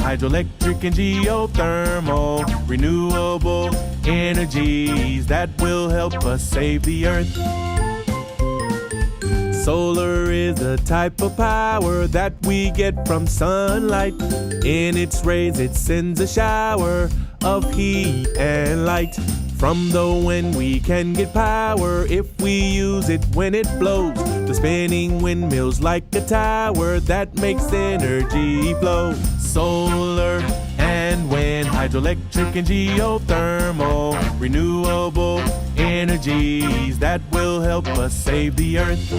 hydroelectric and geothermal, renewable energies that will help us save the earth. Solar is a type of power that we get from sunlight. In its rays it sends a shower of heat and light. From the wind we can get power if we use it when it blows. The spinning windmills like a tower that makes energy flow. Solar and wind, hydroelectric and geothermal, renewable energies that will help us save the earth.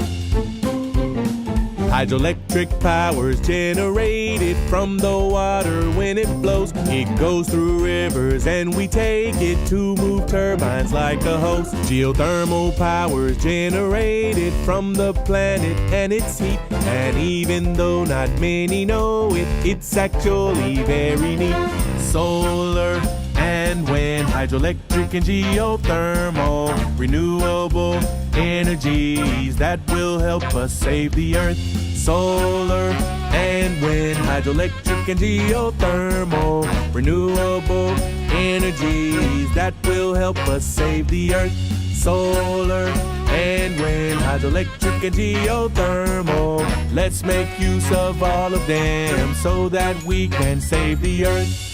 Hydroelectric power is generated from the water when it flows. It goes through rivers and we take it to move turbines like a hose. Geothermal power is generated from the planet and its heat. And even though not many know it, it's actually very neat. Solar and wind, hydroelectric and geothermal, renewable energies that will help us save the earth. Solar and wind, hydroelectric and geothermal, renewable energies that will help us save the earth. Solar and wind, hydroelectric and geothermal, let's make use of all of them so that we can save the earth.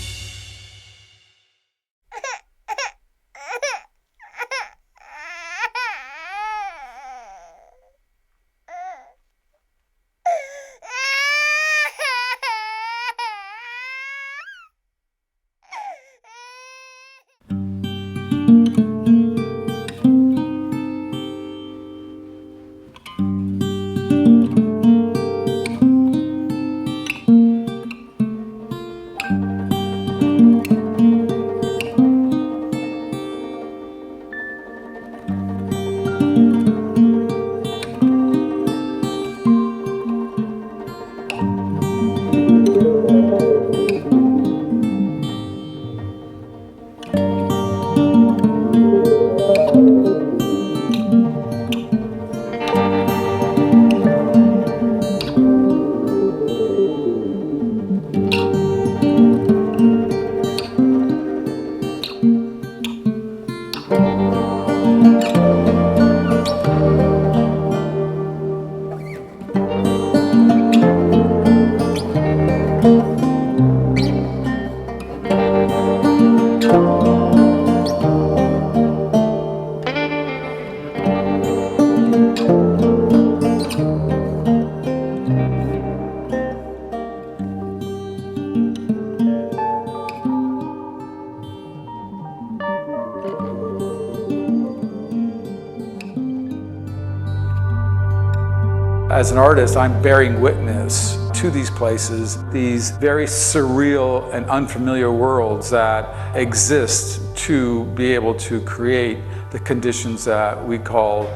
As an artist, I'm bearing witness to these places, these very surreal and unfamiliar worlds that exist to be able to create the conditions that we call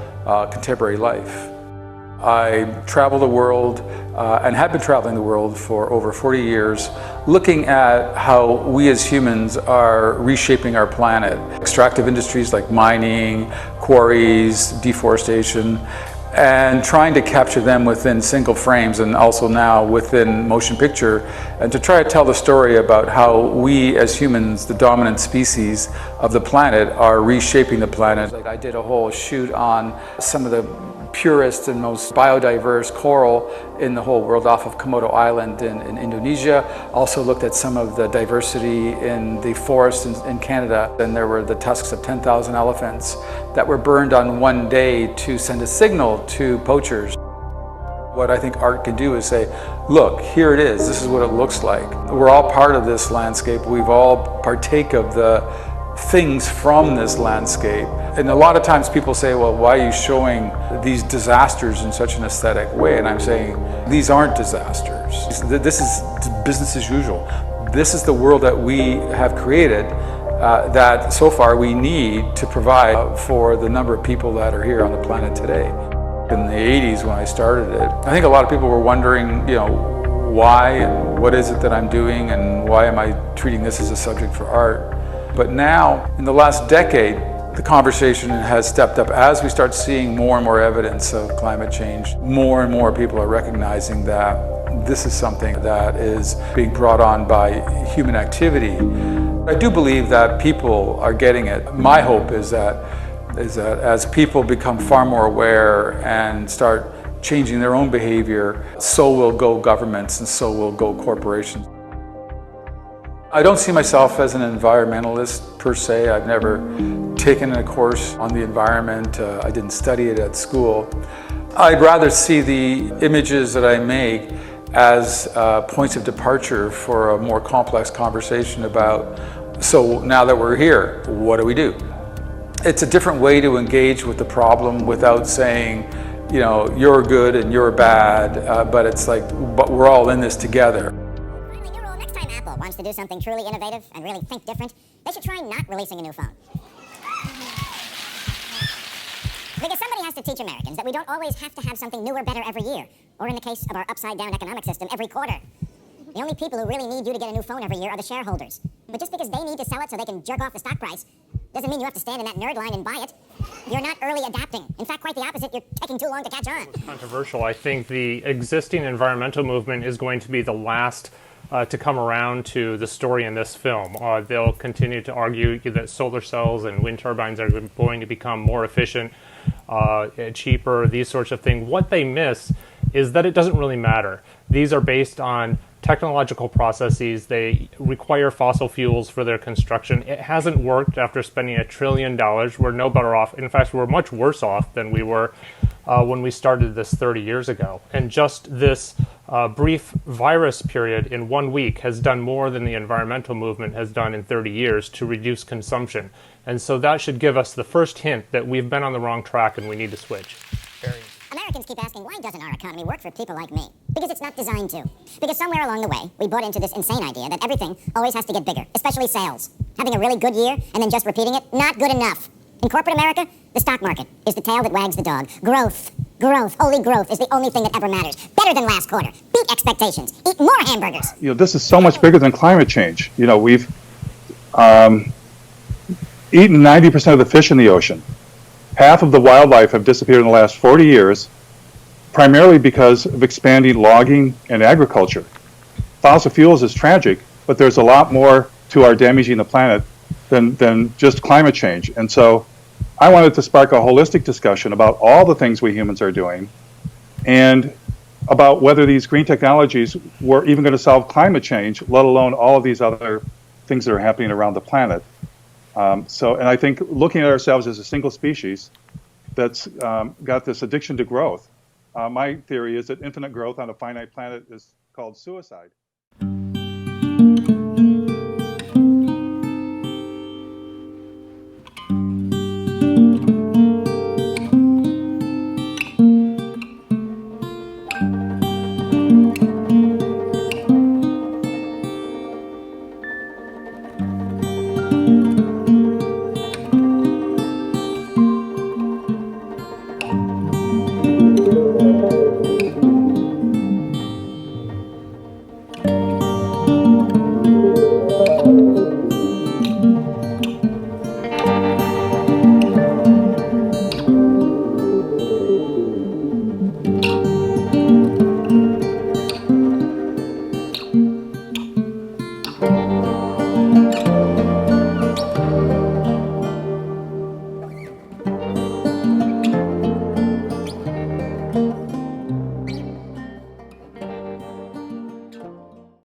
contemporary life. I travel the world and have been traveling the world for over 40 years, looking at how we as humans are reshaping our planet. Extractive industries like mining, quarries, deforestation, and trying to capture them within single frames and also now within motion picture, and to try to tell the story about how we as humans, the dominant species of the planet, are reshaping the planet. I did a whole shoot on some of the purest and most biodiverse coral in the whole world off of Komodo Island in Indonesia. Also looked at some of the diversity in the forests in Canada. And there were the tusks of 10,000 elephants that were burned on one day to send a signal to poachers. What I think art can do is say, look, here it is, this is what it looks like. We're all part of this landscape. We've all partake of the things from this landscape. And a lot of times people say, well, why are you showing these disasters in such an aesthetic way? And I'm saying, these aren't disasters. This is business as usual. This is the world that we have created that so far we need to provide for the number of people that are here on the planet today. In the 80s when I started it, I think a lot of people were wondering, why and what is it that I'm doing and why am I treating this as a subject for art? But now, in the last decade, the conversation has stepped up as we start seeing more and more evidence of climate change. More and more people are recognizing that this is something that is being brought on by human activity. I do believe that people are getting it. My hope is that as people become far more aware and start changing their own behavior, so will go governments and so will go corporations. I don't see myself as an environmentalist per se. I've never taken a course on the environment. I didn't study it at school. I'd rather see the images that I make as points of departure for a more complex conversation about, so now that we're here, what do we do? It's a different way to engage with the problem without saying, you know, you're good and you're bad, but it's like, but we're all in this together. Finally, new rule, next time Apple wants to do something truly innovative and really think different, they should try not releasing a new phone. Because somebody has to teach Americans that we don't always have to have something new or better every year, or in the case of our upside-down economic system, every quarter. The only people who really need you to get a new phone every year are the shareholders. But just because they need to sell it so they can jerk off the stock price doesn't mean you have to stand in that nerd line and buy it. You're not early adapting. In fact, quite the opposite, you're taking too long to catch on. Controversial. I think the existing environmental movement is going to be the last to come around to the story in this film. They'll continue to argue that solar cells and wind turbines are going to become more efficient, cheaper, these sorts of things. What they miss is that it doesn't really matter. These are based on technological processes. They require fossil fuels for their construction. It hasn't worked after spending $1 trillion. We're no better off. In fact, we're much worse off than we were when we started this 30 years ago. And just this brief virus period in 1 week has done more than the environmental movement has done in 30 years to reduce consumption. And so that should give us the first hint that we've been on the wrong track and we need to switch. Americans keep asking, why doesn't our economy work for people like me? Because it's not designed to. Because somewhere along the way, we bought into this insane idea that everything always has to get bigger, especially sales. Having a really good year and then just repeating it, not good enough. In corporate America, the stock market is the tail that wags the dog. Growth, only growth is the only thing that ever matters. Better than last quarter. Beat expectations. Eat more hamburgers. You know, this is so much bigger than climate change. You know, we've eaten 90% of the fish in the ocean. Half of the wildlife have disappeared in the last 40 years, primarily because of expanding logging and agriculture. Fossil fuels is tragic, but there's a lot more to our damaging the planet than just climate change. And so I wanted to spark a holistic discussion about all the things we humans are doing and about whether these green technologies were even going to solve climate change, let alone all of these other things that are happening around the planet. And I think looking at ourselves as a single species that's got this addiction to growth, my theory is that infinite growth on a finite planet is called suicide.